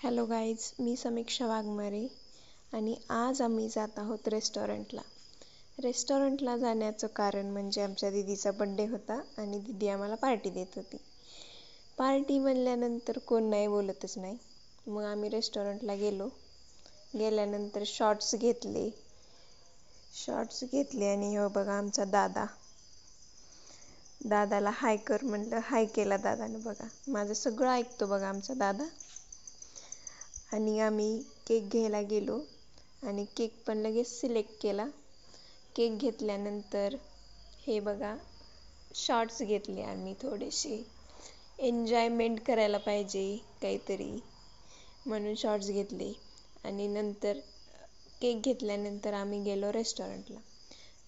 Hello guys, मी समीक्षा वाघमारे आणि आज आम्ही जात आहोत रेस्टॉरंटला जाण्याचं कारण म्हणजे आमच्या दीदीचा बड्डे होता आणि दीदी आम्हाला पार्टी देत होती. पार्टी म्हणल्यानंतर कोण नाही बोलतच नाही. मग आम्ही रेस्टॉरंटला गेल्यानंतर शॉर्ट्स घेतले आणि हो बघा आमचा दादाला हाय कर म्हटलं, हाय केला दादानं. बघा माझं सगळं ऐकतो बघा आमचा दादा. आणि आम्ही केक घ्यायला गेलो आणि केक पण लगेच सिलेक्ट केला. केक घेतल्यानंतर हे बघा शॉर्ट्स घेतले आम्ही, थोडेसे एन्जॉयमेंट करायला पाहिजे काहीतरी म्हणून शॉर्ट्स घेतले. आणि नंतर केक घेतल्यानंतर आम्ही गेलो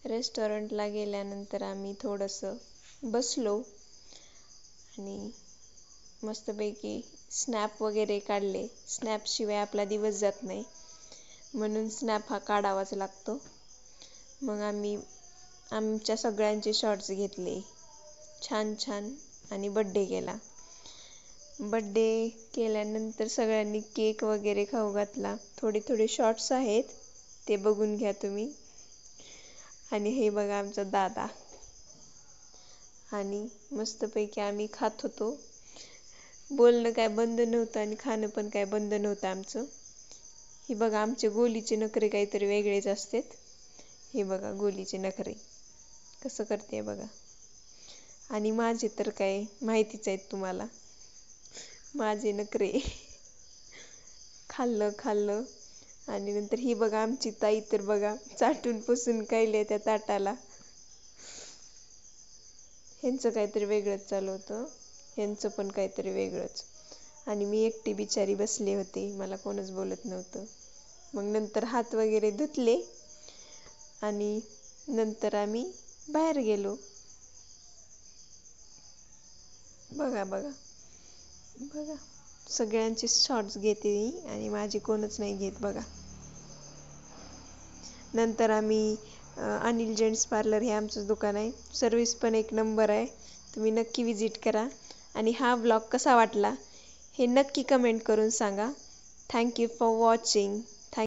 रेस्टॉरंटला गेल्यानंतर आम्ही थोडंसं बसलो आणि मस्तपैकी स्नॅप वगैरे काढले. स्नॅपशिवाय आपला दिवस जात नाही, म्हणून स्नॅप हा काढावाच लागतो. मग आम्ही आमच्या सगळ्यांचे शॉर्ट्स घेतले छान आणि बड्डे केल्यानंतर सगळ्यांनी केक वगैरे खाऊ घातला. थोडे शॉर्ट्स आहेत, ते बघून घ्या तुम्ही. आणि हे बघा आमचा दादा. आणि मस्तपैकी आम्ही खात होतो. बोलणं काय बंद नव्हतं आणि खाणं पण काय बंद नव्हतं आमचं. हे बघा आमचे गोलीचे नखरे काहीतरी वेगळेच असतात. हे बघा गोलीचे नखरे कसं करते बघा. आणि माझे तर काय माहितीच आहेत तुम्हाला, माझे नखरे. खाल्लं आणि नंतर ही बघा आमची ताई तर बघा चाटून पुसून खायले त्या ताटाला. ह्यांचं काहीतरी वेगळंच चालू होतं, ह्यांचं पण काहीतरी वेगळंच. आणि मी एकटी बिचारी बसले होते, मला कोणच बोलत नव्हतं. मग नंतर हात वगैरे धुतले आणि नंतर आम्ही बाहेर गेलो. बघा सगळ्यांचे शॉर्ट्स घेते मी आणि माझे कोणच नाही घेत बघा. नंतर आम्ही अनिल जेंट्स पार्लर हे आमचं दुकान आहे. सर्विस पण एक नंबर आहे, तुम्ही नक्की विजिट करा. आणि हा व्लॉग कसा वाटला हे नक्की कमेंट करून सांगा. Thank you for watching.